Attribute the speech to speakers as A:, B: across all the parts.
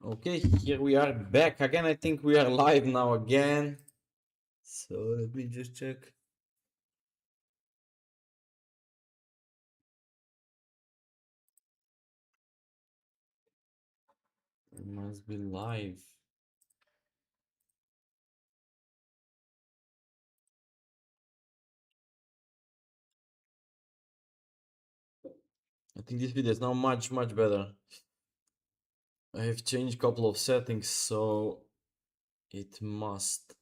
A: Okay, here we are back again. I think we are live now again. So let me just check. It must be live. I think this video is now much better. I have changed a couple of settings, so it must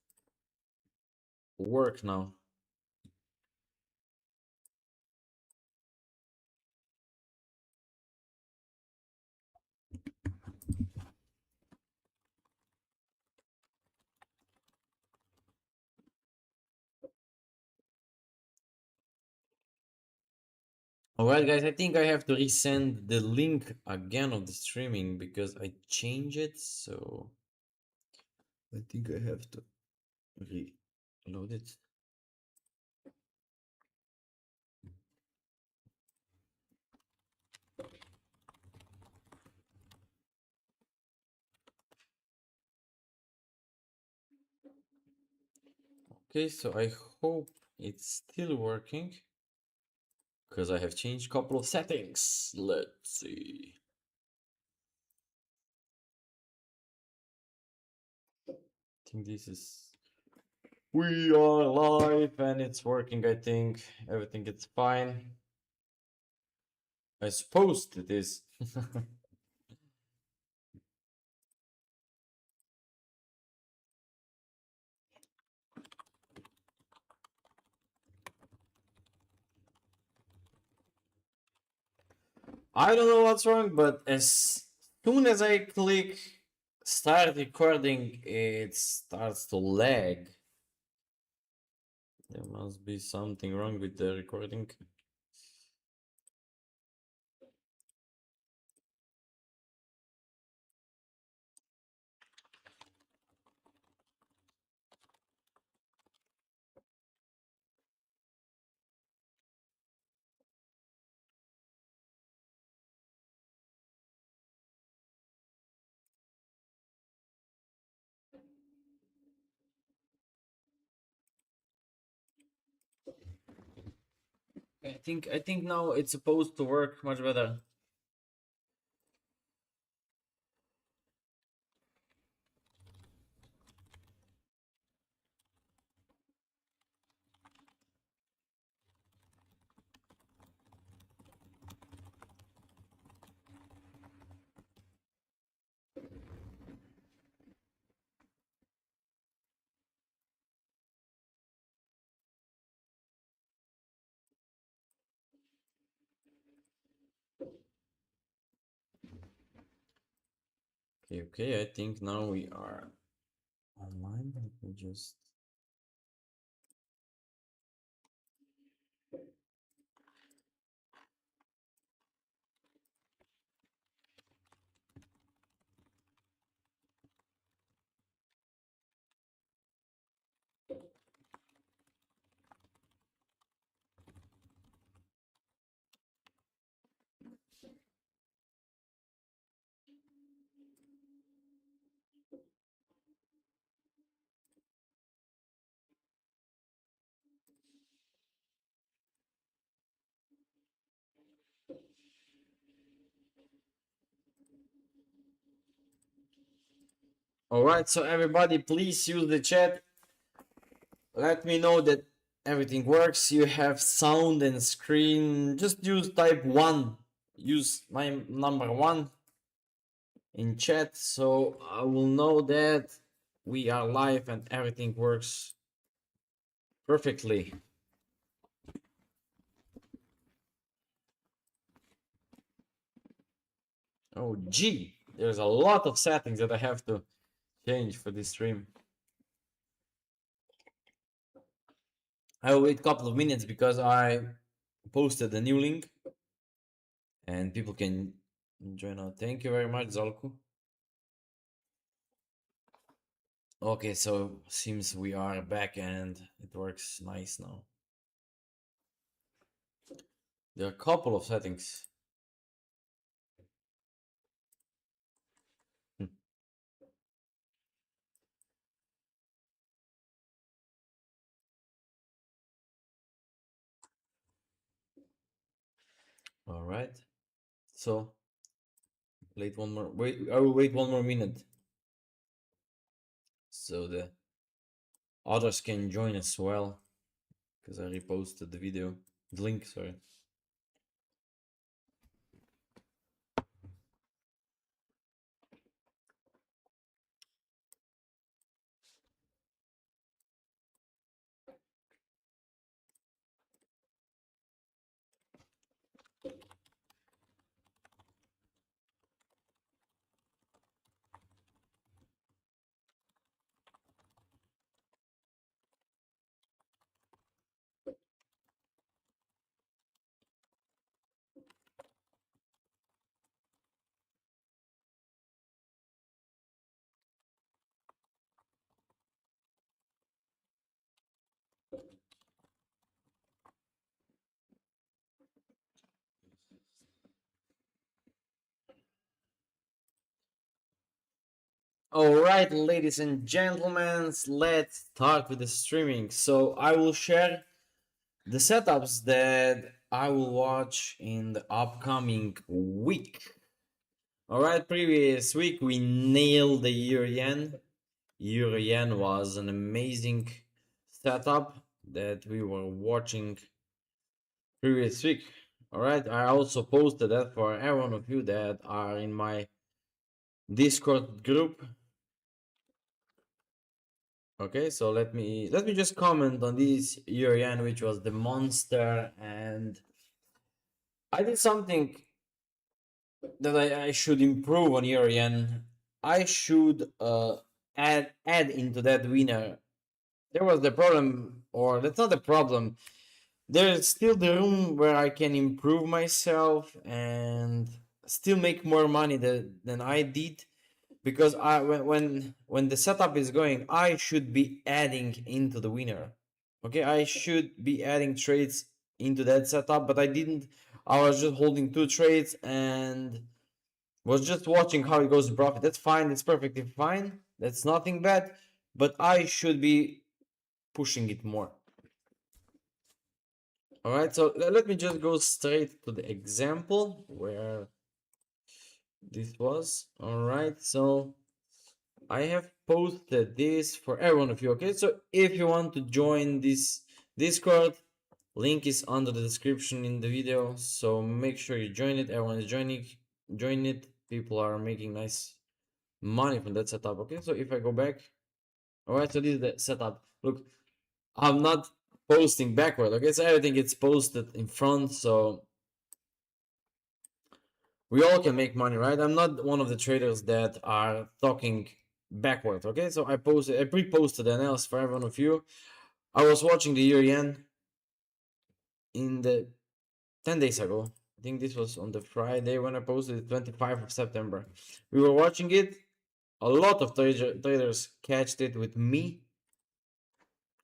A: work now. Alright guys, I think I have to resend the link again of the streaming because I changed it, so I think I have to reload it. Okay, so I hope it's still working because I have changed a couple of settings. Let's see. I think this is... We are live and it's working, I think. Everything is fine. I suppose it is. I don't know what's wrong, but as soon as I click start recording, it starts to lag. There must be something wrong with the recording. I think now it's supposed to work much better. Okay, I think now we are online. Let me just... Alright, so everybody please use the chat. Let me know that everything works. You have sound and screen. Just use type 1. Use my number 1 in chat so I will know that we are live and everything works perfectly. Oh gee, there's a lot of settings that I have to change for this stream. I will wait a couple of minutes because I posted a new link and people can join out. Thank you very much, Zolku. Okay, so seems we are back and it works nice now. There are a couple of settings. Hmm. All right. So wait one more. Wait, I will wait one more minute so the others can join as well. Because I reposted the video, the link. Sorry. All right, ladies and gentlemen, let's start with the streaming. So I will share the setups that I will watch in the upcoming week. All right, previous week we nailed the Euro Yen. Euro Yen was an amazing setup that we were watching previous week. All right, I also posted that for every one of you that are in my Discord group. Okay, so let me just comment on this Euro Yen, which was the monster, and I did something that I should improve on Euro Yen. I should add into that winner. There was the problem, or that's not the problem. There's still the room where I can improve myself and still make more money than I did, because I when the setup is going, I should be adding into the winner. Okay, I should be adding trades into that setup, but I didn't. I was just holding two trades and was just watching how it goes to profit. That's fine. That's perfectly fine. That's nothing bad. But I should be pushing it more. All right. So let me just go straight to the example where this was. All right. So I have posted this for every one of you. Okay. So if you want to join this Discord, link is under the description in the video. So make sure you join it. Everyone is joining. Join it. People are making nice money from that setup. Okay, so if I go back, all right, so this is the setup. Look, I'm not posting backward. Okay, so everything gets posted in front, so we all can make money, right? I'm not one of the traders that are talking backward. Okay, so I pre-posted an else for every one of you. I was watching the Euro Yen in the 10 days ago. I think this was on the Friday when I posted it, 25th of September. We were watching it. A lot of traders catched it with me.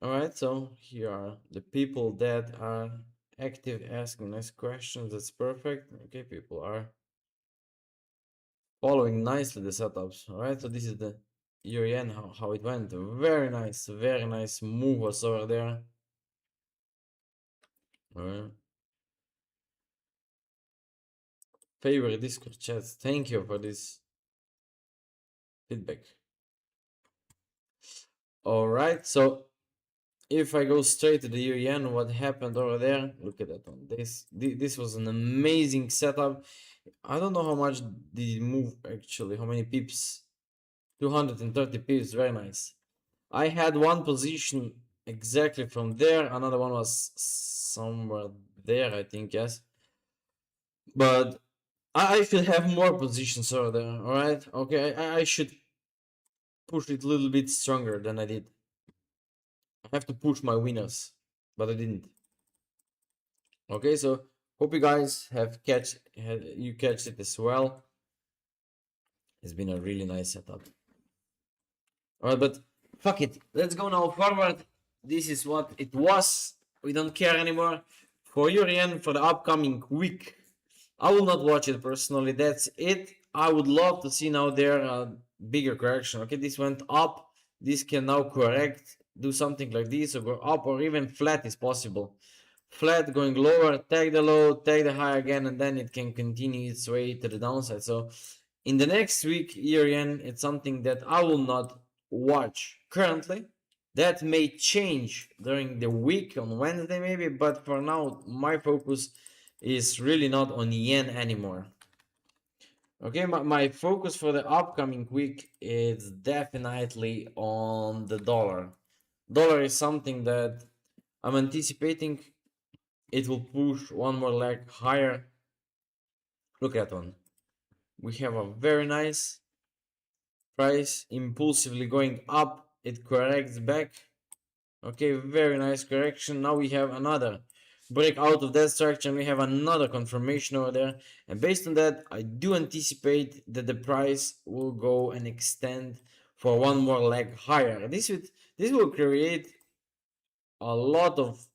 A: All right, so here are the people that are active asking nice questions. That's perfect. Okay, people are following nicely the setups. All right, so this is the Euro Yen, how it went. Very nice move was over there. All right. Favorite Discord chats. Thank you for this feedback. All right, so if I go straight to the Euro Yen, what happened over there? Look at that one. This was an amazing setup. I don't know how much did it move actually. How many pips? 230 pips. Very nice. I had one position exactly from there. Another one was somewhere there, I think. Yes, but I should have more positions over there. All right. Okay. I should push it a little bit stronger than I did. I have to push my winners, but I didn't. Okay, so hope you guys catch it as well. It's been a really nice setup. Alright, but fuck it. Let's go now forward. This is what it was. We don't care anymore. For your yen for the upcoming week, I will not watch it personally. That's it. I would love to see now there a bigger correction. Okay, this went up. This can now correct, do something like this, or go up, or even flat is possible. Flat going lower, take the low, take the high again, and then it can continue its way to the downside. So in the next week, year yen, it's something that I will not watch currently. That may change during the week on Wednesday maybe, but for now my focus is really not on yen anymore. Okay, my focus for the upcoming week is definitely on the dollar. Dollar is something that I'm anticipating it will push one more leg higher. Look at one. We have a very nice price impulsively going up. It corrects back. Okay, very nice correction. Now we have another break out of that structure and we have another confirmation over there. And based on that, I do anticipate that the price will go and extend for one more leg higher. This will create a lot of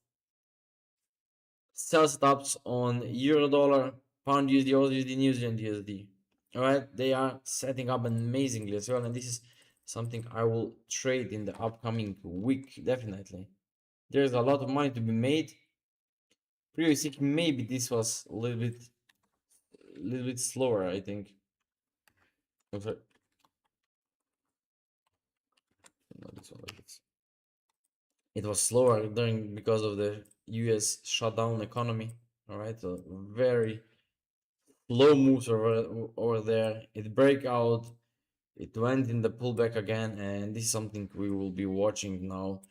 A: sell stops on euro dollar, pound USD, USD, New Zealand USD. All right, they are setting up amazingly as well, and this is something I will trade in the upcoming week definitely. There's a lot of money to be made. Previously, maybe this was a little bit slower, I think. Oh, sorry. No, this one like this. It was slower during because of the US shutdown economy. All right, so very low moves over there. It break out. It went in the pullback again, and this is something we will be watching now.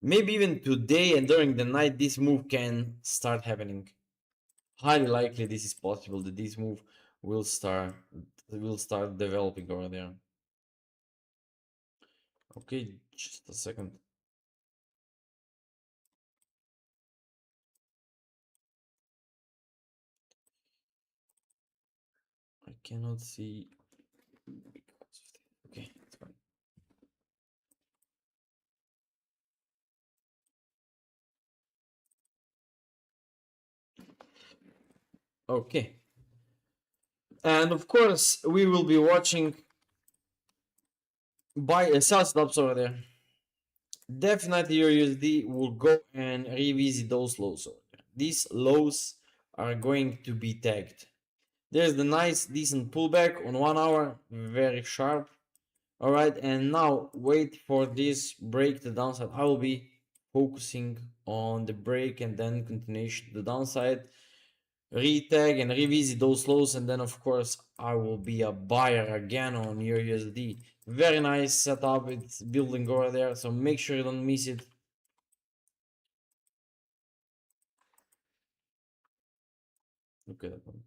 A: Maybe even today and during the night, this move can start happening. Highly likely this is possible that this move will start developing over there. Okay, just a second. I cannot see. Okay, it's fine. Okay. And of course, we will be watching buy a sell stops over there. Definitely your USD will go and revisit those lows over there. These lows are going to be tagged. There's the nice decent pullback on 1 hour, very sharp. All right, and now wait for this break to the downside. I will be focusing on the break and then continuation to the downside, retag and revisit those lows, and then of course I will be a buyer again on your USD. Very nice setup, it's building over there, so make sure you don't miss it. Look at that one.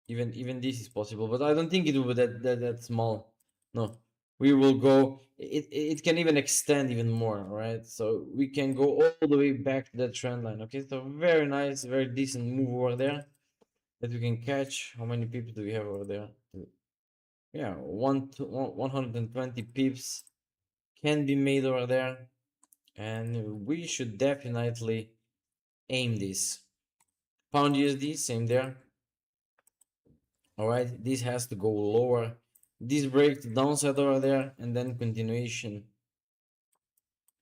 A: Even this is possible, but I don't think it will be that small. No, we will go. It can even extend even more, right? So we can go all the way back to that trend line. Okay, so very nice, very decent move over there that we can catch. How many pips do we have over there? Yeah, 120 pips can be made over there, and we should definitely aim this. Pound USD, same there. All right, this has to go lower. This break the downside over there, and then continuation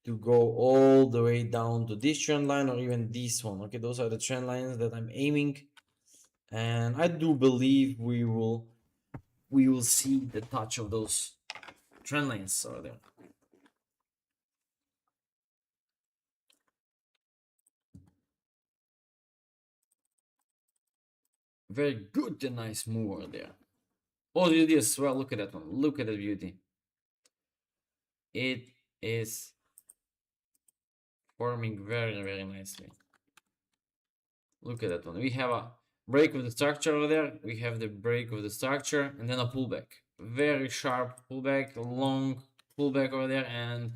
A: to go all the way down to this trend line or even this one. Okay, those are the trend lines that I'm aiming, and I do believe we will see the touch of those trend lines over there. Very good and nice move over there. Oh, USD as well. Look at that one. Look at the beauty. It is forming very nicely. Look at that one. We have a break of the structure over there. We have the break of the structure and then a pullback. Very sharp pullback, long pullback over there. And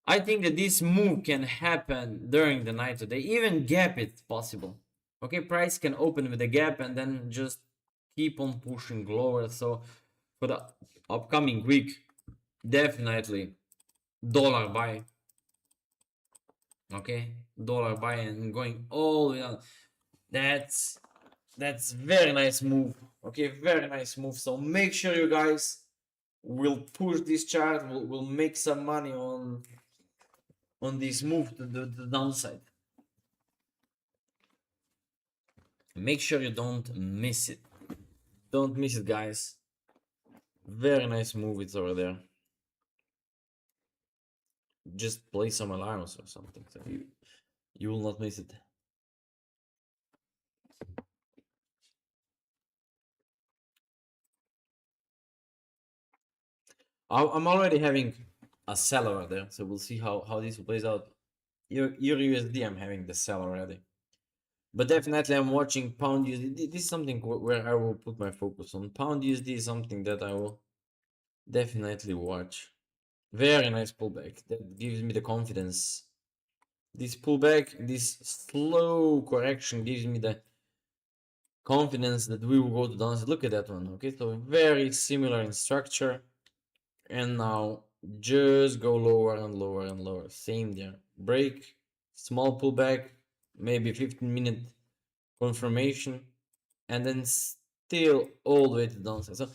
A: I think that this move can happen during the night today. Even gap it's possible. Okay, price can open with a gap and then just keep on pushing lower. So for the upcoming week, definitely dollar buy. Okay, dollar buy and going all the way down. That's very nice move. Okay, very nice move. So make sure you guys will push this chart. Will make some money on this move to the downside. Make sure you don't miss it. Don't miss it, guys. Very nice move. It's over there. Just play some alarms or something, so you will not miss it. I'm already having a sell over there, so we'll see how this plays out. Your USD, I'm having the sell already. But definitely I'm watching pound USD. This is something where I will put my focus on. Pound USD is something that I will definitely watch. Very nice pullback. That gives me the confidence. This pullback, this slow correction gives me the confidence that we will go to downside. Look at that one. Okay, so very similar in structure. And now just go lower and lower and lower. Same there. Break, small pullback, maybe 15-minute confirmation, and then still all the way to the downside. So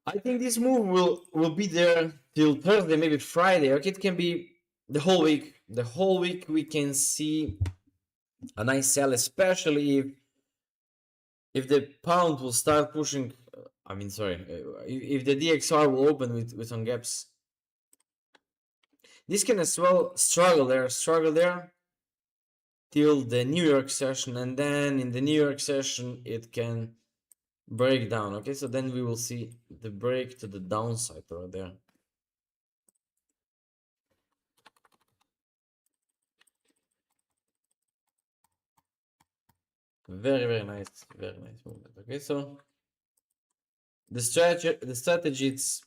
A: I think this move will be there till Thursday, maybe Friday. Okay, it can be the whole week. The whole week we can see a nice sell, especially if the pound will start pushing. I mean, sorry, if the DXR will open with some gaps. This can as well struggle there till the New York session, and then in the New York session it can break down. Okay, so then we will see the break to the downside over there. Very nice movement. Okay, so the strategy it's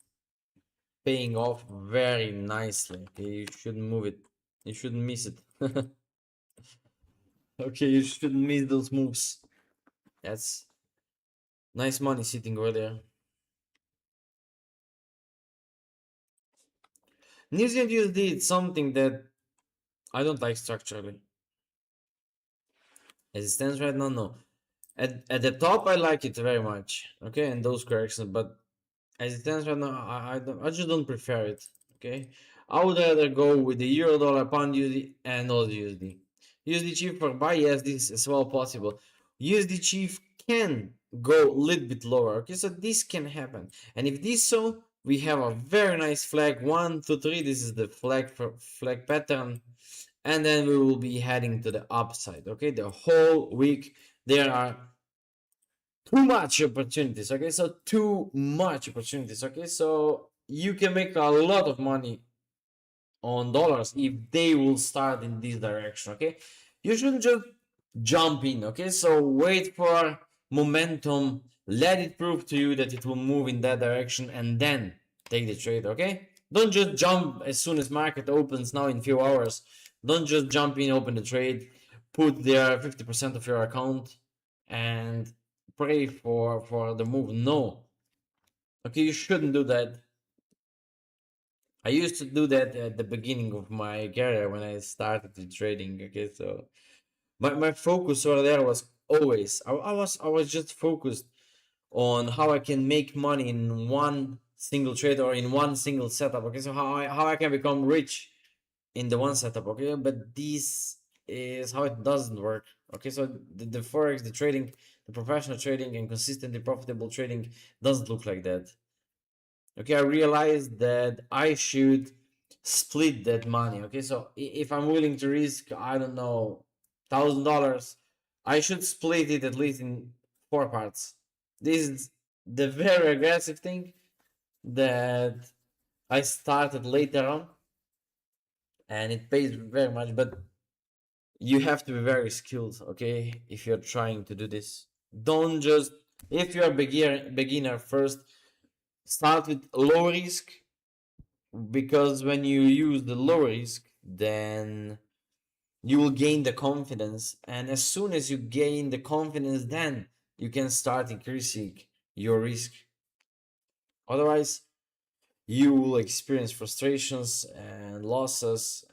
A: paying off very nicely. Okay, you shouldn't move it. You shouldn't miss it. Okay, you shouldn't miss those moves. That's nice money sitting over there. New Zealand USD is something that I don't like structurally. As it stands right now, no. At the top, I like it very much. Okay, and those corrections, but as it stands right now, I just don't prefer it. Okay, I would rather go with the euro, dollar, pound USD, and Aussie USD. USD chief for buy, yes, this is as well possible. USD chief can go a little bit lower. Okay, so this can happen, and if this so, we have a very nice flag 1, 2, 3. This is the flag pattern, and then we will be heading to the upside. Okay, the whole week there are too much opportunities. Okay, so too much opportunities. Okay, so you can make a lot of money on dollars if they will start in this direction. Okay, you shouldn't just jump in. Okay, so wait for momentum, let it prove to you that it will move in that direction, and then take the trade. Okay, don't just jump as soon as market opens now in few hours. Don't just jump in, open the trade, put there 50% of your account, and pray for the move. No, okay, you shouldn't do that. I used to do that at the beginning of my career when I started the trading. Okay, so my focus over there was always I was just focused on how I can make money in one single trade or in one single setup. Okay, so how I can become rich in the one setup. Okay, but this is how it doesn't work. Okay, so the forex, the trading, the professional trading and consistently profitable trading doesn't look like that. Okay, I realized that I should split that money. Okay, so if I'm willing to risk, I don't know, $1,000, I should split it at least in 4 parts. This is the very aggressive thing that I started later on, and it pays very much, but you have to be very skilled. Okay, if you're trying to do this, don't just, if you're a beginner first, start with low risk, because when you use the low risk, then you will gain the confidence, and as soon as you gain the confidence, then you can start increasing your risk. Otherwise, you will experience frustrations and losses,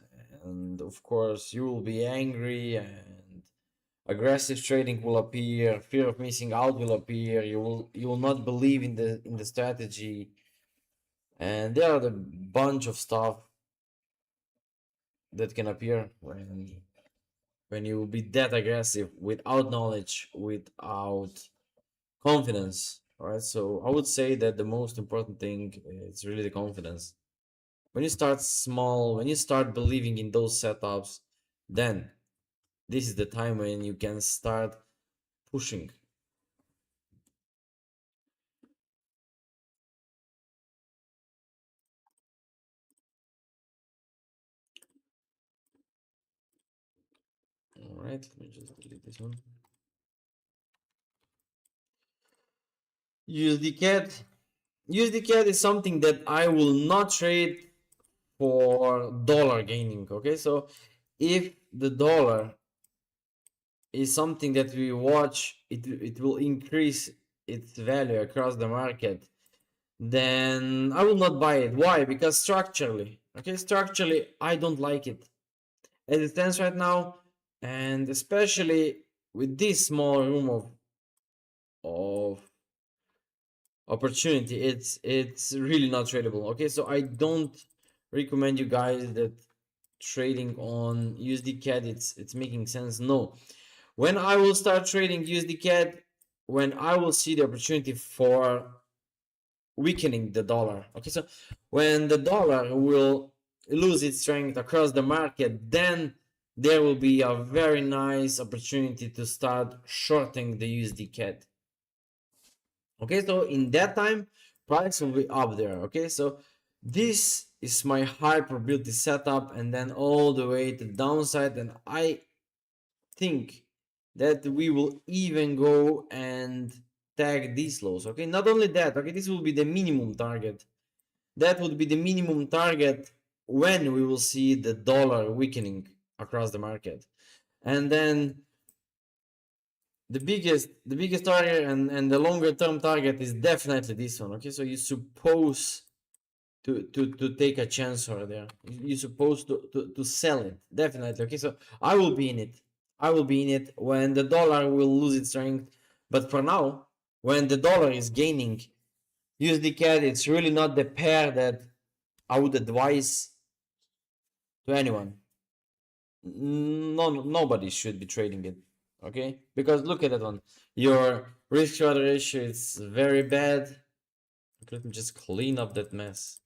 A: and of course you will be angry, and aggressive trading will appear, fear of missing out will appear, you will not believe in the strategy, and there are a bunch of stuff that can appear when you will be that aggressive without knowledge, without confidence. All right, so I would say that the most important thing is really the confidence. When you start small, when you start believing in those setups, then this is the time when you can start pushing. All right, let me just delete this one. USD CAD is something that I will not trade for dollar gaining. Okay, so if the dollar is something that we watch, it will increase its value across the market, then I will not buy it. Why? Because structurally, okay, structurally, I don't like it as it stands right now, and especially with this small room of opportunity, it's really not tradable. Okay, so I don't recommend you guys that trading on USD CAD it's making sense. No, when I will start trading USD CAD, when I will see the opportunity for weakening the dollar. Okay, so when the dollar will lose its strength across the market, then there will be a very nice opportunity to start shorting the USD CAD. Okay, so in that time, price will be up there. Okay, so this is my high probability setup, and then all the way to the downside, and I think that we will even go and tag these lows. Okay, not only that, okay, this will be the minimum target. That would be the minimum target when we will see the dollar weakening across the market. And then the biggest target and the longer term target is definitely this one. Okay, so you're supposed to take a chance over there. You're supposed to sell it, definitely. Okay, so I will be in it. I will be in it when the dollar will lose its strength. But for now, when the dollar is gaining, USD CAD, it's really not the pair that I would advise to anyone. Nobody should be trading it. Okay, because look at that one. Your risk reward ratio is very bad. Let me just clean up that mess.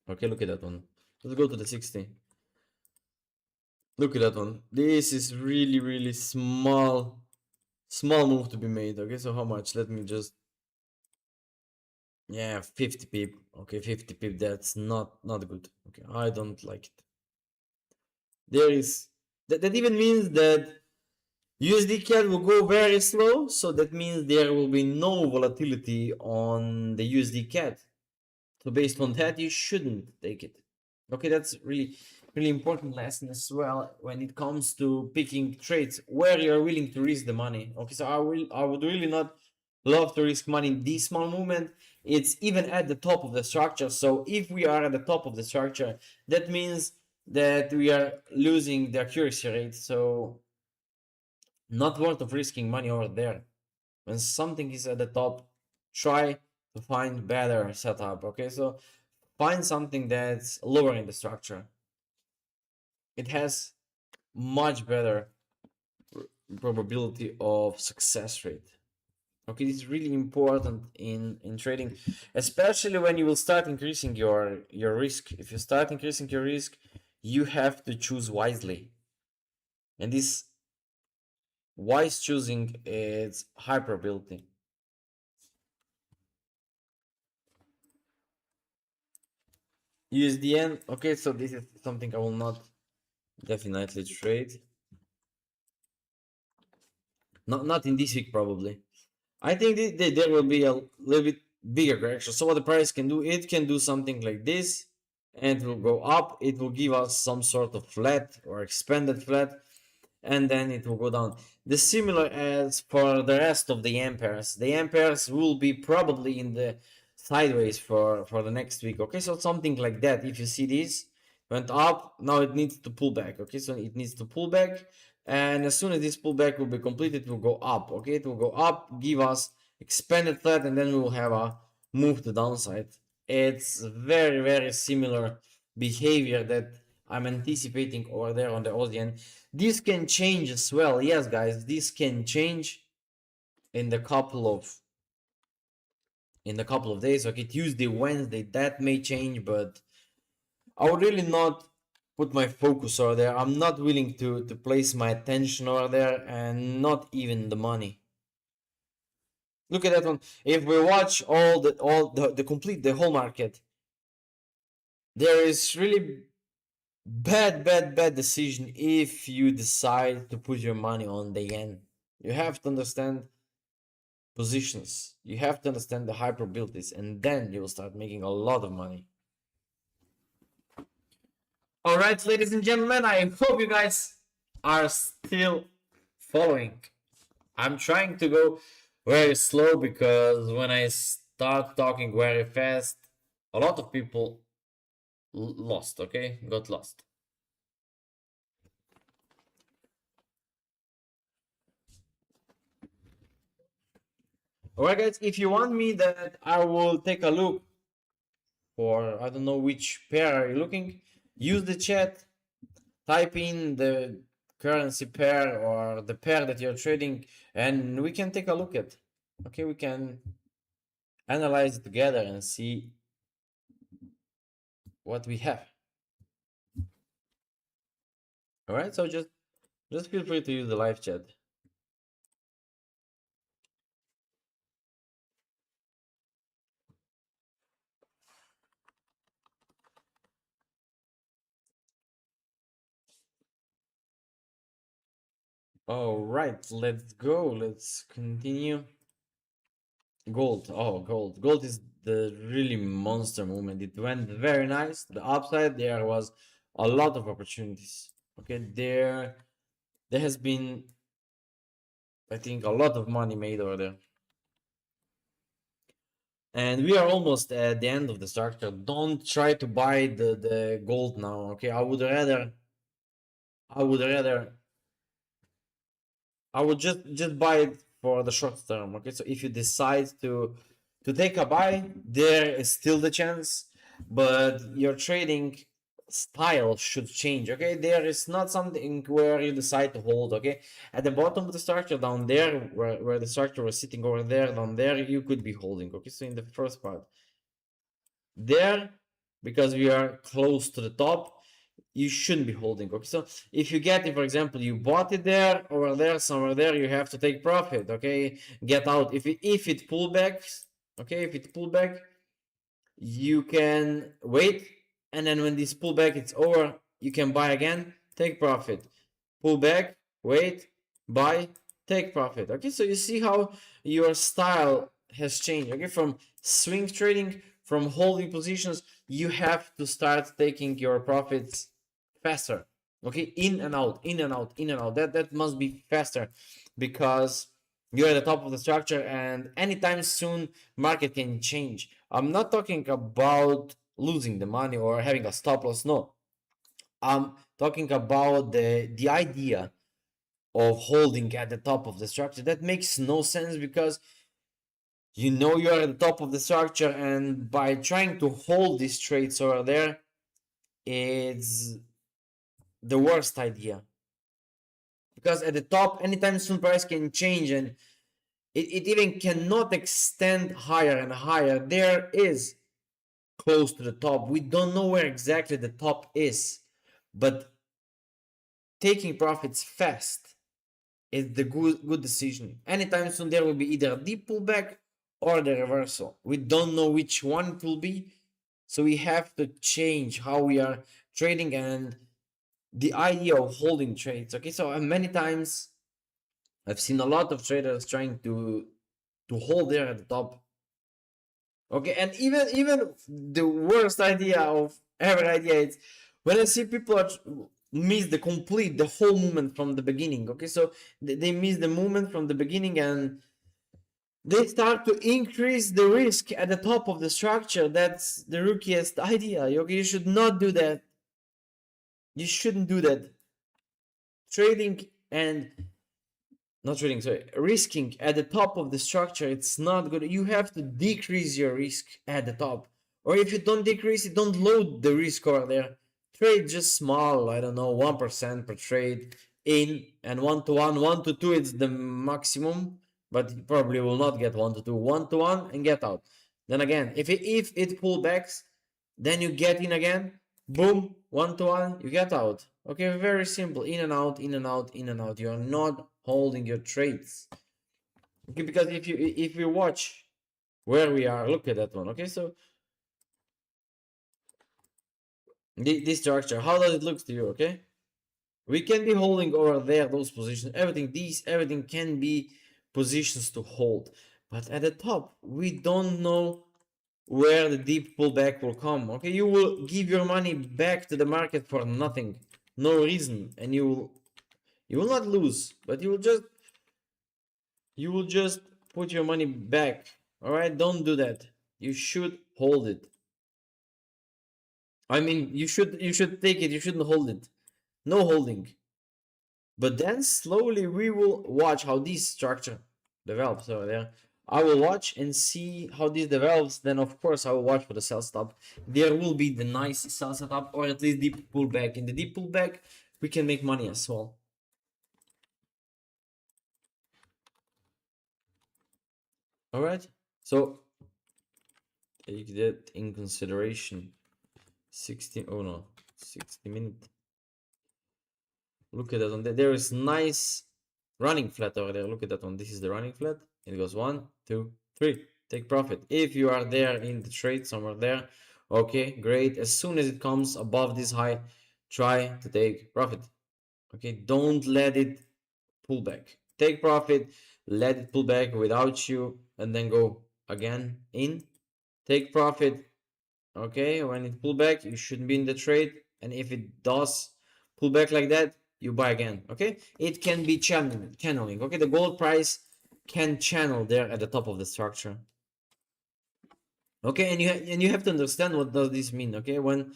A: Okay, look at that one. Let's go to the 60. Look at that one. This is really small move to be made. Okay, so how much? Let me just, yeah, 50 pip. Okay, 50 pip. That's not good. Okay, I don't like it. There is that even means that USD CAD will go very slow, so that means there will be no volatility on the USD CAD. So based on that, you shouldn't take it. Okay, that's really important lesson as well when it comes to picking trades where you're willing to risk the money. Okay, so I would really not love to risk money in this small movement. It's even at the top of the structure. So if we are at the top of the structure, that means that we are losing the accuracy rate. So not worth of risking money over there. When something is at the top, try to find better setup. Okay, so find something that's lower in the structure. It has much better probability of success rate. Okay, this is really important in trading, especially when you will start increasing your risk. If you start increasing your risk, you have to choose wisely, and this wise choosing is high probability. USDN. Okay, so this is something I will not definitely trade. Not in this week probably. I think there will be a little bit bigger correction. So what the price can do, it can do something like this, and it will go up. It will give us some sort of flat or expanded flat, and then it will go down. The similar as for the rest of the amperes. The amperes will be probably in the sideways for the next week. Okay, so something like that. If you see this, went up, now it needs to pull back. Okay, so it needs to pull back, and as soon as this pullback will be completed, it will go up. Okay, it will go up, give us expanded flat, and then we will have a move to downside. It's very, very similar behavior that I'm anticipating over there on the Aussie. This can change as well. Yes, guys, this can change in the couple of days. Okay, Tuesday, Wednesday, that may change, but I would really not put my focus over there. I'm not willing to place my attention over there, and not even the money. Look at that one. If we watch the whole market, there is really bad decision if you decide to put your money on the yen. You have to understand positions. You have to understand the high probabilities, and then you will start making a lot of money. All right, ladies and gentlemen, I hope you guys are still following. I'm trying to go very slow because when I start talking very fast, a lot of people lost, okay? Got lost. Alright, guys, if you want me that I will take a look for, I don't know which pair are you looking, use the chat, type in the currency pair or the pair that you're trading, and we can take a look at. Okay, we can analyze it together and see what we have. All right, so just feel free to use the live chat. All right, let's go. Let's continue. Gold. Oh, gold. Gold is the really monster movement. It went very nice. The upside, there was a lot of opportunities. Okay, there has been, I think, a lot of money made over there. And we are almost at the end of the structure. Don't try to buy the gold now. Okay, I would just buy it for the short term. Okay, so if you decide to take a buy, there is still the chance, but your trading style should change. Okay, there is not something where you decide to hold. Okay, at the bottom of the structure down there, where the structure was sitting over there, down there, you could be holding. Okay, so in the first part there, because we are close to the top, you shouldn't be holding. Okay, so if you get it, for example, you bought it there, over there, somewhere there, you have to take profit. Okay, get out. If it pull back, okay, if it pull back, you can wait, and then when this pullback is over, you can buy again, take profit, pull back, wait, buy, take profit. Okay, so you see how your style has changed. Okay, from swing trading, from holding positions, you have to start taking your profits faster. Okay, in and out, in and out, in and out. That must be faster, because you're at the top of the structure, and anytime soon market can change. I'm not talking about losing the money or having a stop loss. No, I'm talking about the idea of holding at the top of the structure. That makes no sense, because you know you're at the top of the structure, and by trying to hold these trades over there, it's the worst idea, because at the top, anytime soon price can change, and it even cannot extend higher and higher. There is close to the top. We don't know where exactly the top is, but taking profits fast is the good decision. Anytime soon there will be either a deep pullback or the reversal. We don't know which one it will be, so we have to change how we are trading and the idea of holding trades. Okay, so many times I've seen a lot of traders trying to hold there at the top. Okay, and even the worst idea of every idea is when I see people miss the whole movement from the beginning. Okay, so they miss the movement from the beginning, and they start to increase the risk at the top of the structure. That's the rookiest idea. Okay, you should not do that. You shouldn't do that. Trading and not trading, sorry, risking at the top of the structure, it's not good. You have to decrease your risk at the top. Or if you don't decrease it, don't load the risk over there. Trade just small, I don't know, 1% per trade in, and 1 to 1, 1 to 2 it's the maximum, but you probably will not get 1 to 2, 1 to 1 and get out. Then again, if it pullbacks, then you get in again, boom, 1 to 1, you get out. Okay, very simple. In and out, in and out, in and out. You are not holding your trades. Okay, because if you watch where we are, look at that one. Okay, so this structure, how does it look to you? Okay, we can be holding over there those positions. Everything can be positions to hold, but at the top we don't know where the deep pullback will come. Okay, you will give your money back to the market for nothing, no reason, and you will not lose, but you will just put your money back. All right, don't do that. You should hold it. I mean, you should take it. You shouldn't hold it. No holding. But then slowly we will watch how this structure develops over there. I will watch and see how this develops. Then of course I will watch for the sell stop. There will be the nice sell setup, or at least deep pullback. In the deep pullback, we can make money as well. All right. So take that in consideration. 60. Oh no, 60 minute. Look at that one. There is nice running flat over there. Look at that one. This is the running flat. It goes 1, 2, 3. Take profit. If you are there in the trade somewhere there, okay, great. As soon as it comes above this high, try to take profit. Okay, don't let it pull back. Take profit, let it pull back without you, and then go again in. Take profit. Okay, when it pull back, you shouldn't be in the trade. And if it does pull back like that, you buy again. Okay, it can be channeling. Okay, the gold price can channel there at the top of the structure. Okay, and you have to understand what does this mean. Okay, when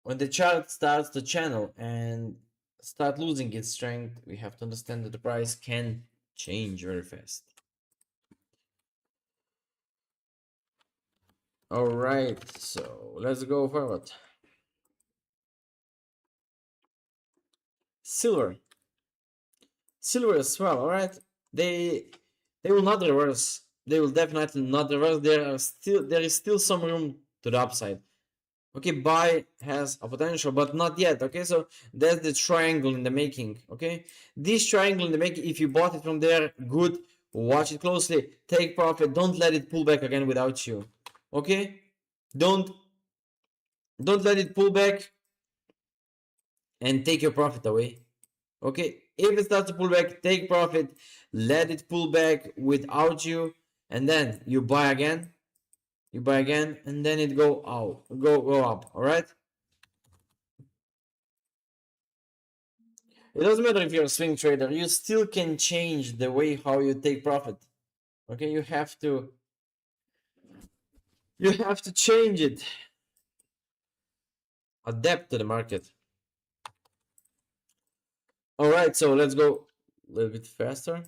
A: the chart starts to channel and start losing its strength, we have to understand that the price can change very fast. All right, so let's go forward. Silver as well. All right, they will not reverse. They will definitely not reverse. There is still some room to the upside. Okay, buy has a potential, but not yet. Okay, so that's the triangle in the making. Okay, this triangle in the making, if you bought it from there, good. Watch it closely, take profit, don't let it pull back again without you. Okay, don't let it pull back and take your profit away. Okay, if it starts to pull back, take profit, let it pull back without you, and then you buy again, and then it go out, go up. All right. It doesn't matter if you're a swing trader, you still can change the way how you take profit. Okay, you have to change it. Adapt to the market. All right, so let's go a little bit faster.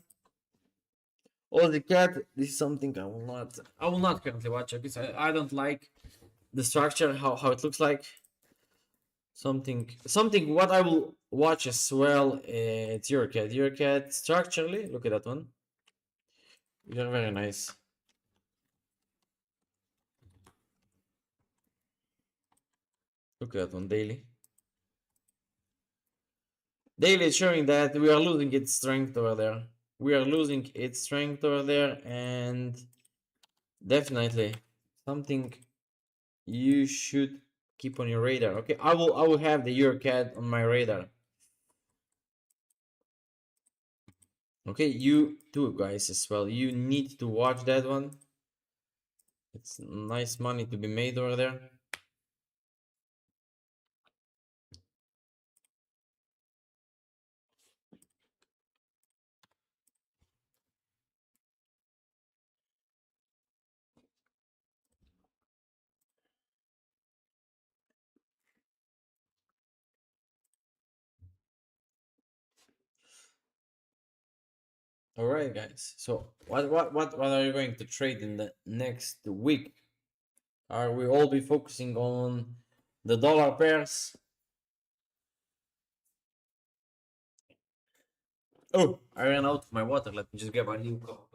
A: Oh, the cat. This is something I will not currently watch because I don't like the structure, how it looks like. Something what I will watch as well. It's your cat structurally. Look at that one. You're very nice. Look at that one daily. Daily is showing that we are losing its strength over there. We are losing its strength over there, and definitely something you should keep on your radar. Okay, I will have the EuroCAD on my radar. Okay, you too, guys, as well. You need to watch that one. It's nice money to be made over there. All right, guys. So what are you going to trade in the next week? Are we all be focusing on the dollar pairs? Oh, I ran out of my water. Let me just grab a new cup.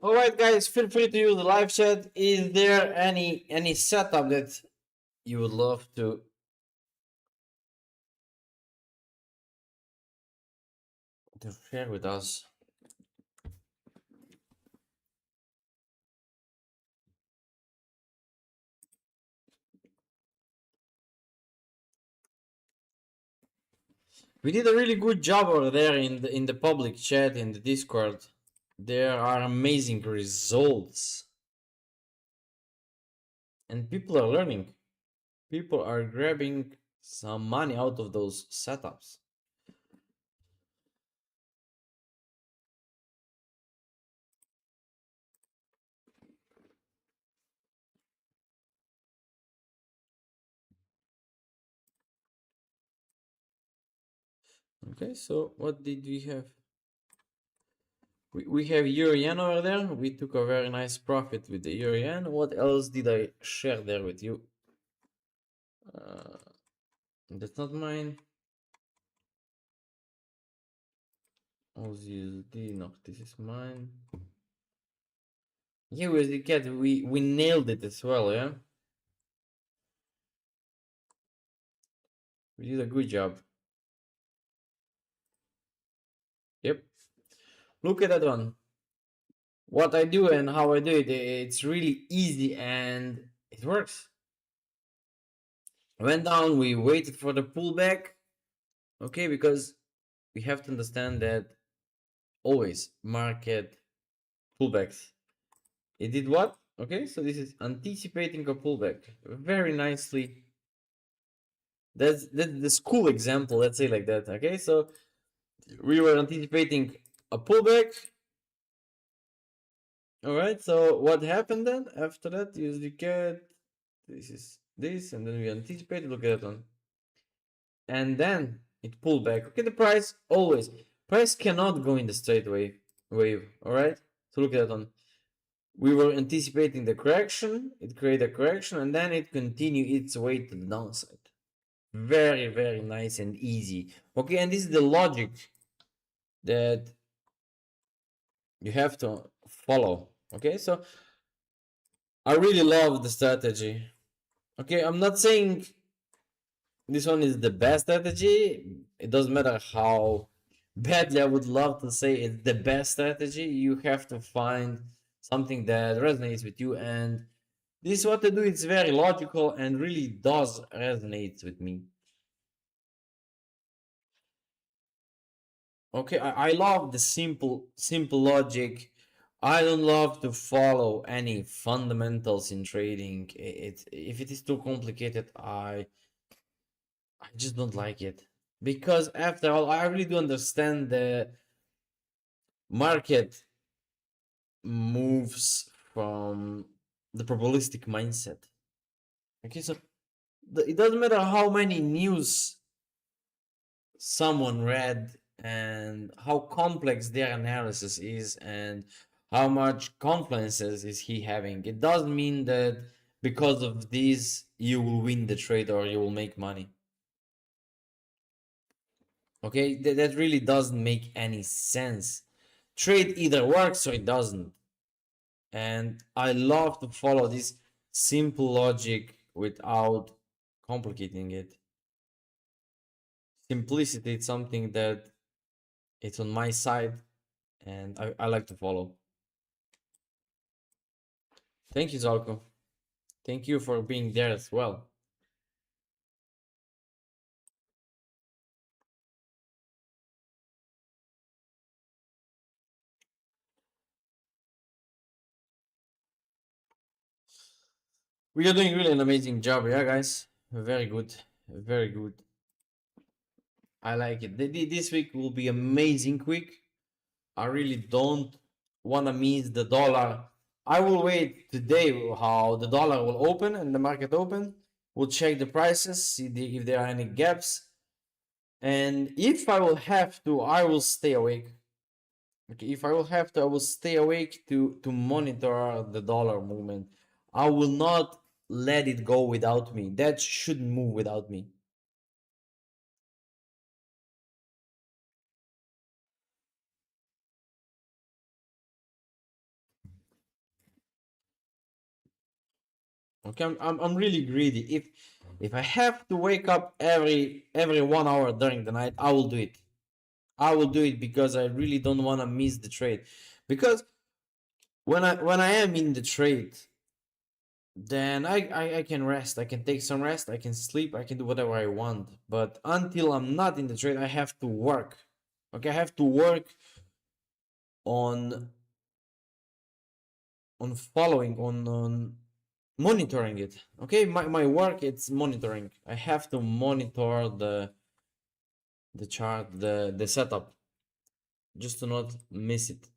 A: All right, guys, feel free to use the live chat. Is there any setup that you would love to share with us? We did a really good job over there in the public chat in the Discord. There are amazing results, and people are learning. People are grabbing some money out of those setups. Okay, so what did we have? We have Euro Yen over there. We took a very nice profit with the Euro Yen. What else did I share there with you? That's not mine. USD, no, this is mine. Yeah, USD cat, we nailed it as well, yeah? We did a good job. Yep. Look at that one. What I do and how I do it, it's really easy and it works. Went down, we waited for the pullback. Okay, because we have to understand that always market pullbacks. It did what? Okay, so this is anticipating a pullback very nicely. That's the school example, let's say like that. Okay, so we were anticipating a pullback. All right, so what happened then after that? USD CAD, this is this, and then we anticipated. Look at that one, and then it pulled back. Okay, the price cannot go in the straight wave. All right, so look at that one. We were anticipating the correction. It created a correction, and then it continued its way to the downside. Very, very nice and easy. Okay, and this is the logic that You have to follow. Okay, so I really love the strategy. Okay, I'm not saying this one is the best strategy. It doesn't matter how badly I would love to say it's the best strategy. You have to find something that resonates with you, and this is what I do. It's very logical and really does resonate with me. Okay, I love the simple logic. I don't love to follow any fundamentals in trading. If it is too complicated, I just don't like it. Because after all, I really do understand the market moves from the probabilistic mindset. Okay, so it doesn't matter how many news someone read and how complex their analysis is and how much confluences is he having. It doesn't mean that because of this you will win the trade or you will make money. Okay, that really doesn't make any sense. Trade either works or it doesn't. And I love to follow this simple logic without complicating it. Simplicity is something that it's on my side and I like to follow. Thank you, Zalko. Thank you for being there as well. We are doing really an amazing job, yeah, guys. Very good. Very good. I like it. This week will be amazing week. I really don't want to miss the dollar. I will wait today how the dollar will open and the market open. We'll check the prices, see if there are any gaps. And if I will have to, I will stay awake. Okay, if I will have to, I will stay awake to monitor the dollar movement. I will not let it go without me. That shouldn't move without me. Okay, I'm really greedy. If I have to wake up every 1 hour during the night, I will do it. I will do it because I really don't want to miss the trade. Because when I am in the trade, then I can rest. I can take some rest. I can sleep. I can do whatever I want. But until I'm not in the trade, I have to work. Okay, I have to work on following on monitoring it. Okay, my work it's monitoring. I have to monitor the chart, the setup, just to not miss it.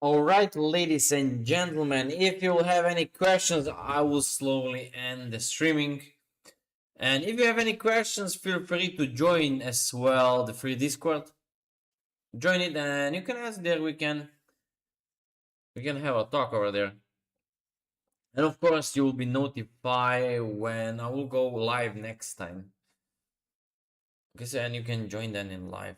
A: All right, ladies and gentlemen, if you have any questions, I will slowly end the streaming. And if you have any questions, feel free to join as well the free Discord. Join it, and you can ask there. We can have a talk over there. And of course, you will be notified when I will go live next time. Okay, so, and you can join then in live.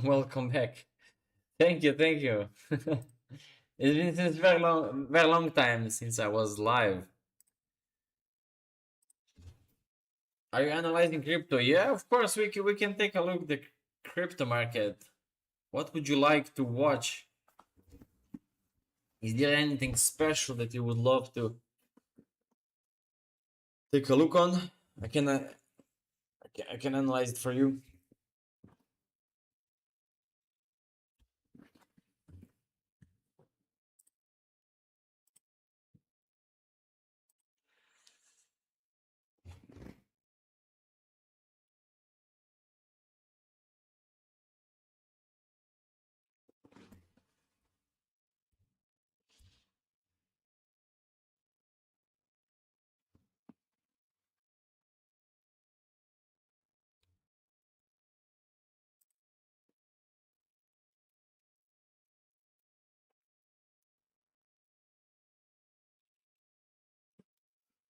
A: Welcome back. Thank you, thank you. It's been since very long time since I was live. Are you analyzing crypto? Yeah, of course. We can take a look at the crypto market. What would you like to watch? Is there anything special that you would love to take a look on? I can analyze it for you.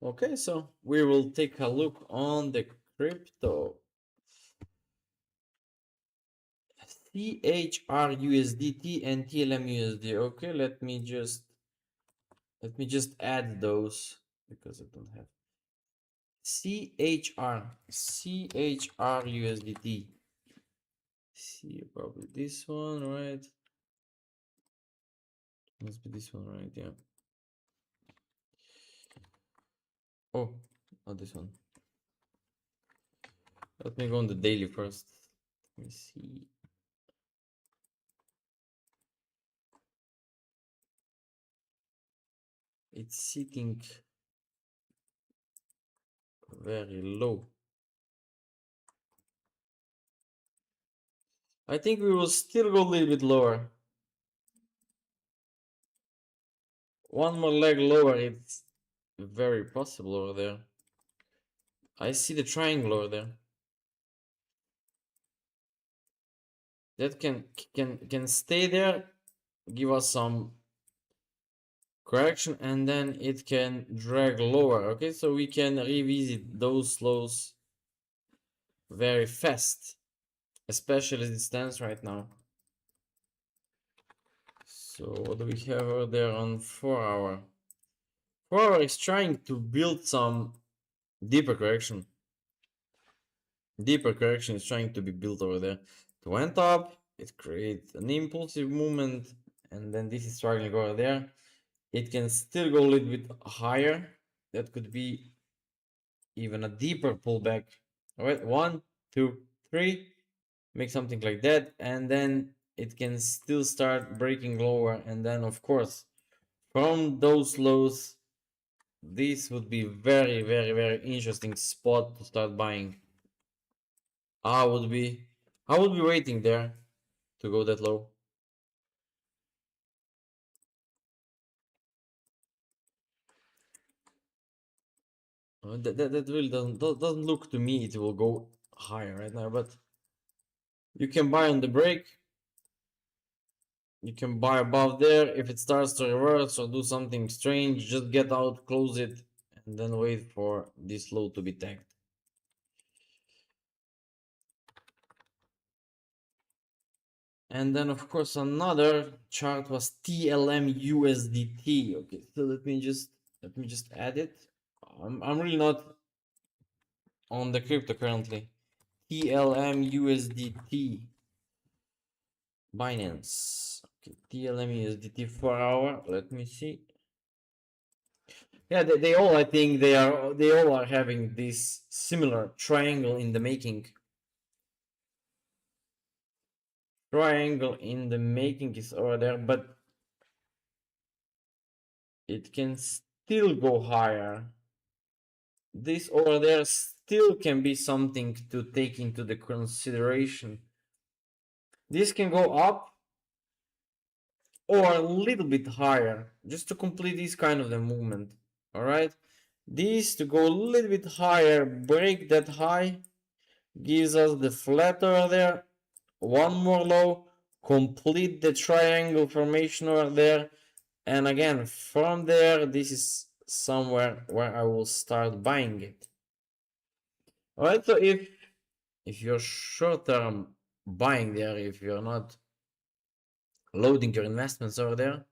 A: Okay, so we will take a look on the crypto. CHRUSDT and TLMUSD. Okay, let me just add those because I don't have CHRUSDT. See, probably this one, right? Must be this one, right? Yeah. Oh, not this one. Let me go on the daily first. Let me see. It's sitting very low. I think we will still go a little bit lower. One more leg lower, it's very possible over there. I see the triangle over there. That can stay there, give us some correction, and then it can drag lower. Okay, so we can revisit those lows very fast, especially as it stands right now. So what do we have over there on 4 hour? 4 hour is trying to build some deeper correction. Deeper correction is trying to be built over there. It went up, it creates an impulsive movement, and then this is struggling over there. It can still go a little bit higher. That could be even a deeper pullback. All right, 1, 2, 3. Make something like that, and then it can still start breaking lower, and then of course from those lows this would be very, very, very interesting spot to start buying. I would be waiting there to go that low. That really doesn't look to me it will go higher right now, but you can buy on the break. You can buy above there. If it starts to reverse or do something strange, just get out, close it, and then wait for this low to be tagged. And then of course another chart was TLM USDT. Okay, so let me just add it. I'm really not on the crypto currently. TLM USDT Binance. Okay, TLM USDT 4 hour. Let me see. Yeah, they all, I think they all are having this similar triangle in the making. Triangle in the making is over there, but it can still go higher. This over there still can be something to take into the consideration. This can go up or a little bit higher just to complete this kind of the movement. All right, this to go a little bit higher, break that high, gives us the flat over there, one more low, complete the triangle formation over there, and again from there this is somewhere where I will start buying it. All right, so if you're short-term buying there, if you're not loading your investments over there,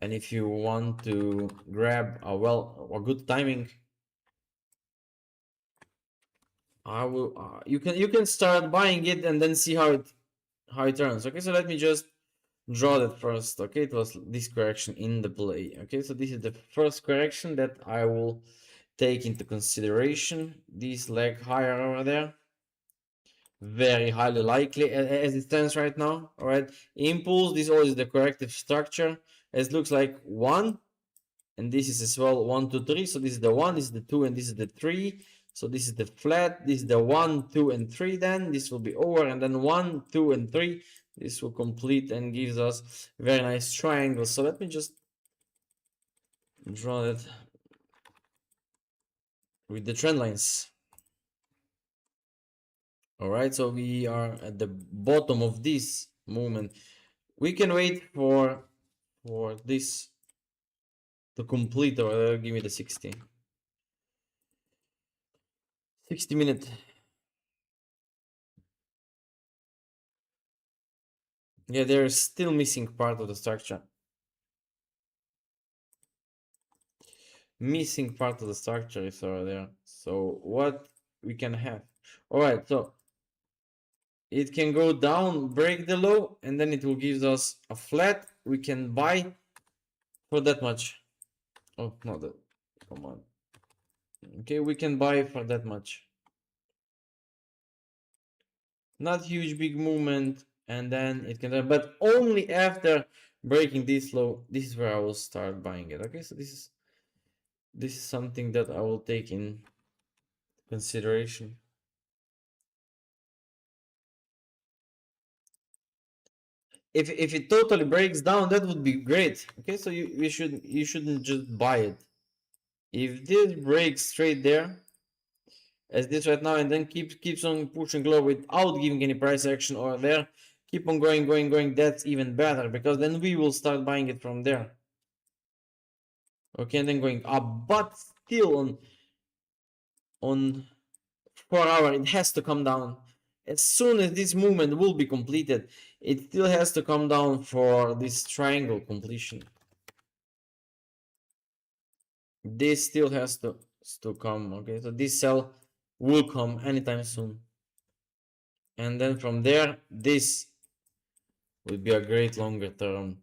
A: and if you want to grab a good timing, I will you can start buying it and then see how it turns. Okay, so let me just draw that first. Okay, it was this correction in the play. Okay, so this is the first correction that I will take into consideration. This leg higher over there, very highly likely as it stands right now. All right, impulse, this all is the corrective structure. It looks like 1, and this is as well 1 2 3. So this is the 1, this is the 2, and this is the 3. So this is the flat, this is the 1 2 and 3. Then this will be over, and then 1 2 and 3. This will complete and gives us very nice triangle. So let me just draw that with the trend lines. All right, so we are at the bottom of this movement. We can wait for this to complete, or give me the 60 minute. Yeah, there's still missing part of the structure. Missing part of the structure is over there. So what we can have? All right, so it can go down, break the low, and then it will give us a flat. We can buy for that much. Oh, not that. Come on. Okay, we can buy for that much. Not huge, big movement, and then it can, but only after breaking this low. This is where I will start buying it. Okay, so this is something that I will take in consideration. If it totally breaks down, that would be great. Okay, so you shouldn't just buy it. If this breaks straight there, as this right now, and then keeps on pushing low without giving any price action over there, keep on going, that's even better, because then we will start buying it from there. Okay, and then going up, but still on 4 hour it has to come down. As soon as this movement will be completed, it still has to come down for this triangle completion. This still has to come. Okay, so this sell will come anytime soon, and then from there this will be a great longer term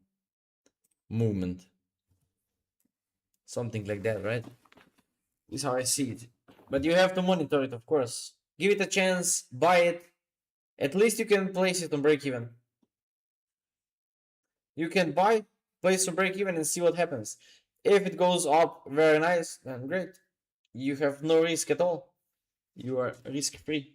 A: movement, something like that, right? This is how I see it, but you have to monitor it, of course. Give it a chance, buy it. At least you can place it on break even. You can buy, place on break even, and see what happens. If it goes up, very nice, then great. You have no risk at all. You are risk free.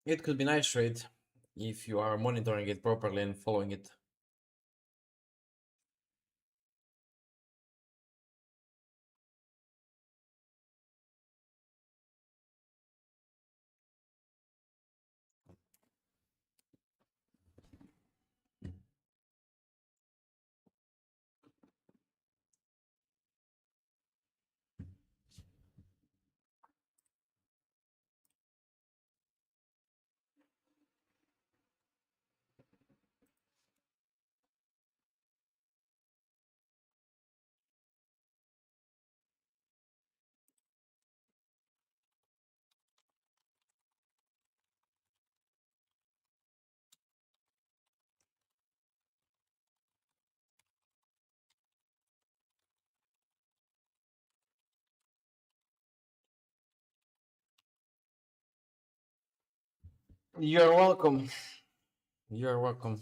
A: It could be nice trade if you are monitoring it properly and following it. You're welcome. You're welcome.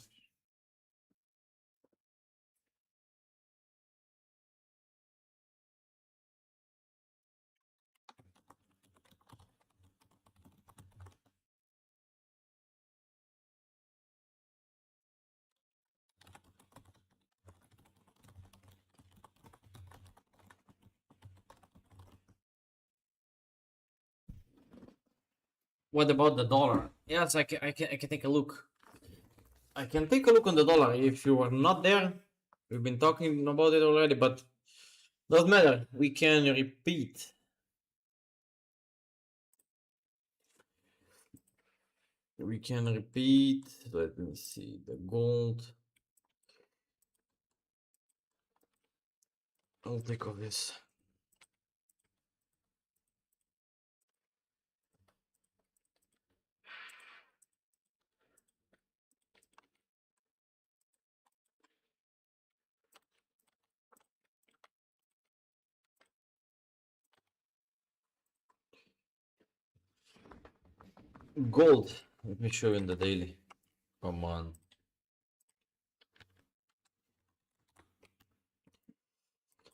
A: What about the dollar? Yes, I can take a look. I can take a look on the dollar. If you are not there, we've been talking about it already, but doesn't matter. We can repeat. We can repeat. Let me see the gold. I'll take off this. Gold. Let me show you in the daily. Come on.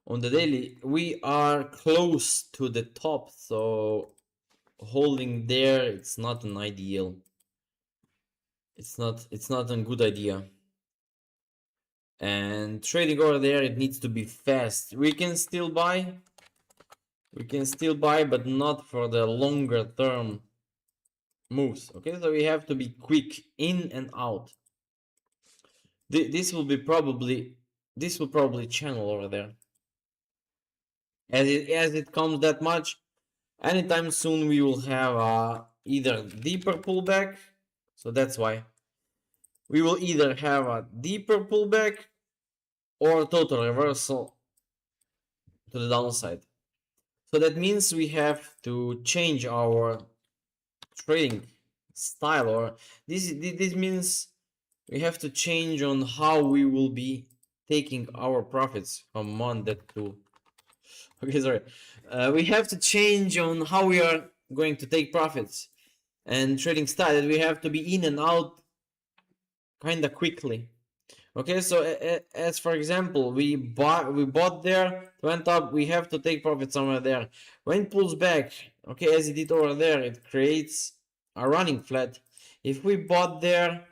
A: On the daily, we are close to the top, so holding there, it's not an ideal. It's not a good idea. And trading over there, it needs to be fast. We can still buy, but not for the longer term moves. Okay, so we have to be quick in and out. This will probably channel over there. As it comes that much, anytime soon we will have either deeper pullback. So that's why we will either have a deeper pullback or total reversal to the downside. So that means we have to change our trading style, or this means we have to change on how we will be taking our profits from Monday to okay, sorry. We have to change on how we are going to take profits and trading style. We have to be in and out kind of quickly. Okay, so as for example, we bought there, went up, we have to take profit somewhere there. When it pulls back, okay, as it did over there, it creates a running flat. If we bought there,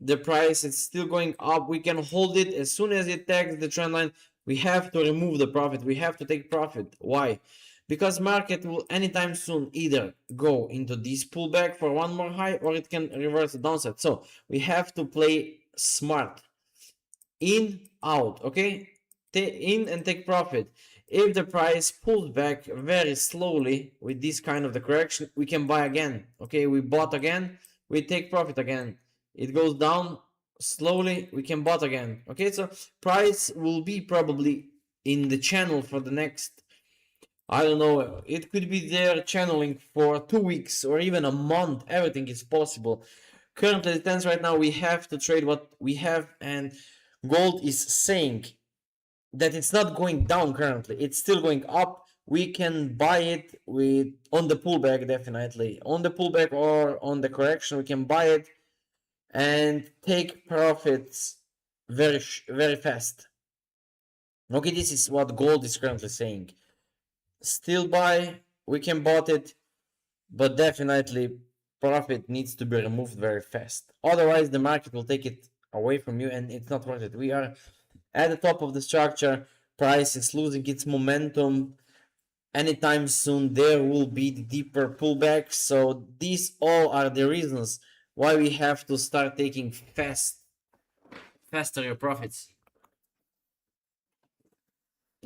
A: the price is still going up, we can hold it. As soon as it tags the trend line, we have to remove the profit. We have to take profit. Why? Because market will anytime soon either go into this pullback for one more high, or it can reverse the downside. So we have to play smart. In, out, okay? In and take profit. If the price pulls back very slowly with this kind of the correction, we can buy again. Okay, we bought again, we take profit again. It goes down slowly, we can bought again. Okay, so price will be probably in the channel for the next, I don't know, it could be there channeling for 2 weeks or even a month. Everything is possible. Currently, it stands right now, we have to trade what we have, and gold is saying that it's not going down currently. It's still going up. we can buy it with on the pullback, definitely on the pullback or on the correction. We can buy it and take profits very fast. Okay, this is what gold is currently saying. Still buy, we can bought it, but definitely profit needs to be removed very fast. Otherwise, the market will take it away from you, and it's not worth it. We are at the top of the structure. Price is losing its momentum. Anytime soon, there will be the deeper pullback. So these all are the reasons why we have to start taking faster your profits.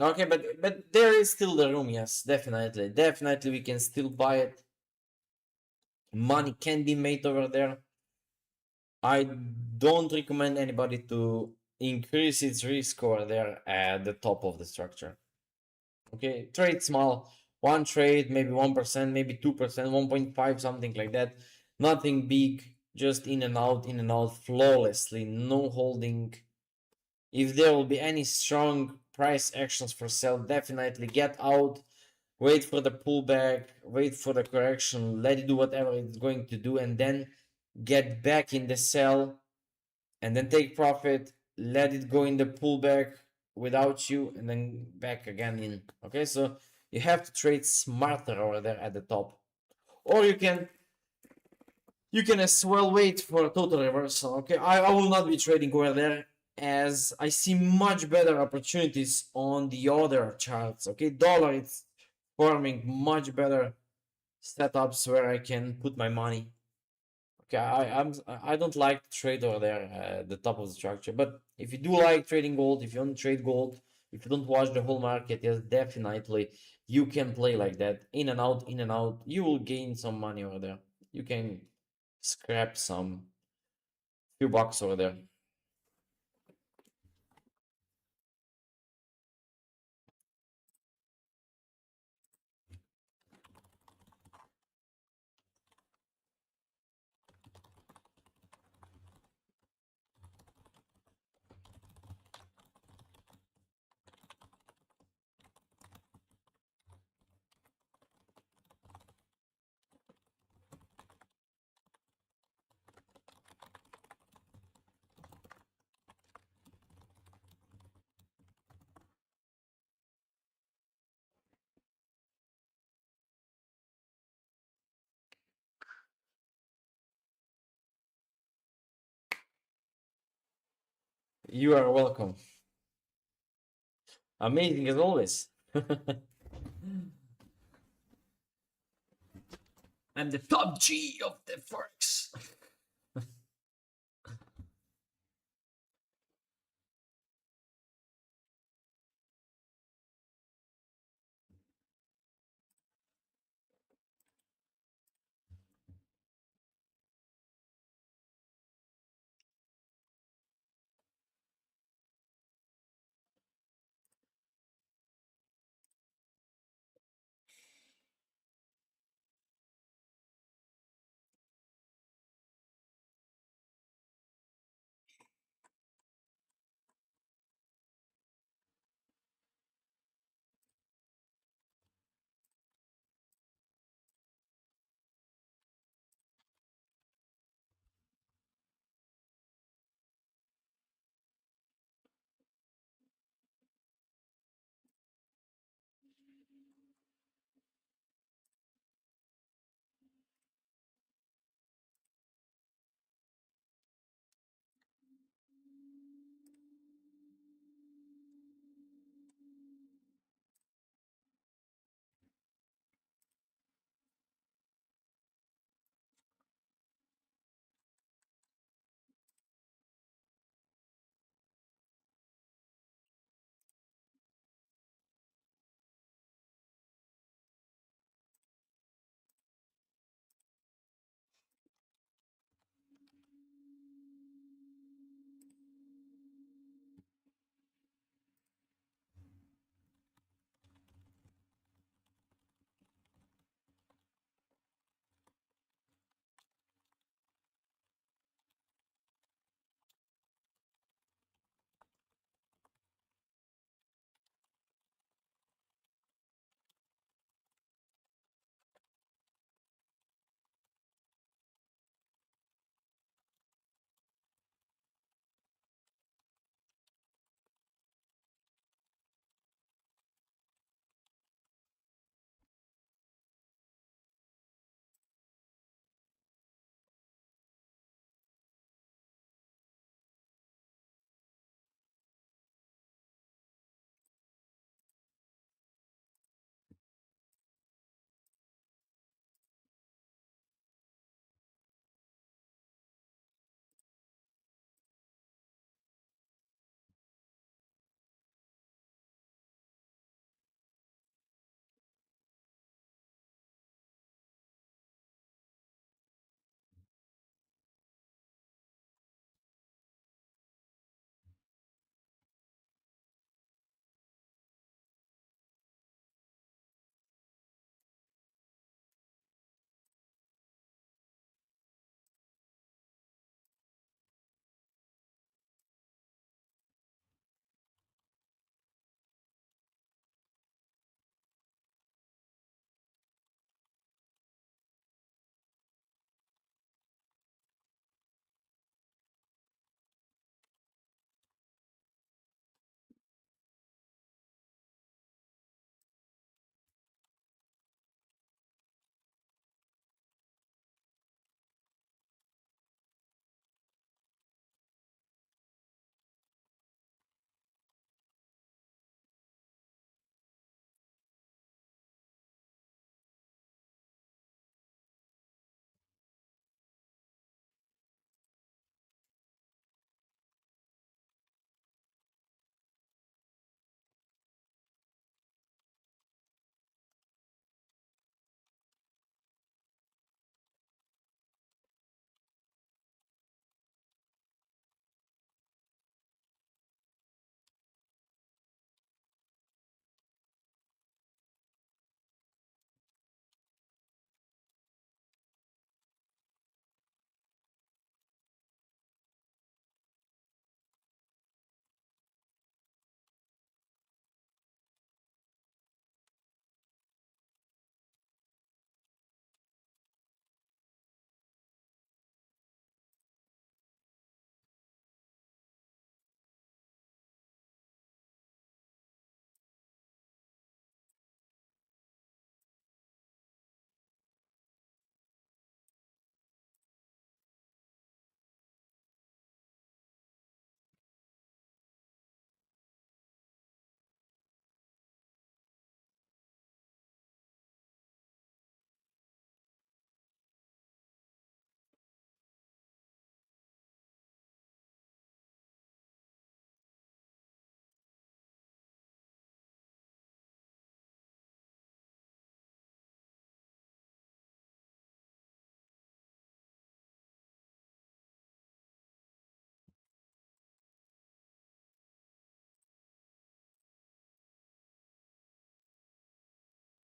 A: Okay, but there is still the room. Yes, definitely we can still buy it. Money can be made over there. I don't recommend anybody to increase its risk over there at the top of the structure. Okay, trade small, one trade, maybe 1%, maybe 2%, 1.5, something like that. Nothing big, just in and out flawlessly, no holding. If there will be any strong price actions for sell, definitely get out, wait for the pullback, wait for the correction, let it do whatever it's going to do, and then get back in the sell and then take profit, let it go in the pullback without you, and then back again in. Okay, so you have to trade smarter over there at the top, or you can as well wait for a total reversal. Okay, I will not be trading over there as I see much better opportunities on the other charts. Okay, dollar it's forming much better setups where I can put my money. Okay, I don't like to trade over there at the top of the structure. But if you do like trading gold, if you don't trade gold, if you don't watch the whole market, yes, definitely you can play like that, in and out, in and out. You will gain some money over there. You can scrap some few bucks over there. You are welcome. Amazing as always. I'm the top G of the Forex.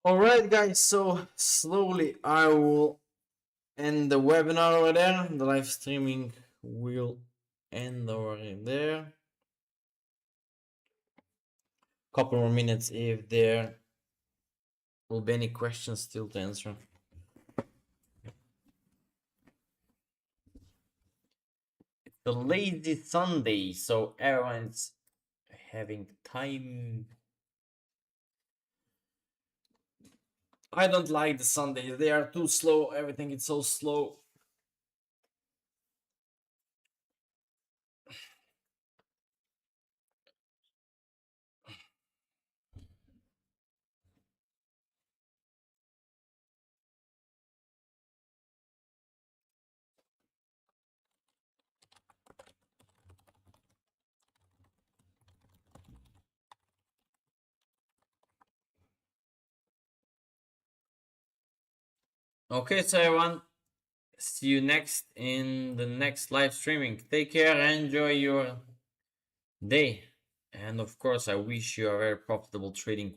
A: Alright guys, so slowly I will end the webinar over there. The live streaming will end over there. Couple more minutes if there will be any questions still to answer. It's a lazy Sunday, so everyone's having time. I don't like the Sundays. They are too slow. Everything is so slow. Okay, so everyone, see you next in the next live streaming. Take care, enjoy your day, and of course, I wish you a very profitable trading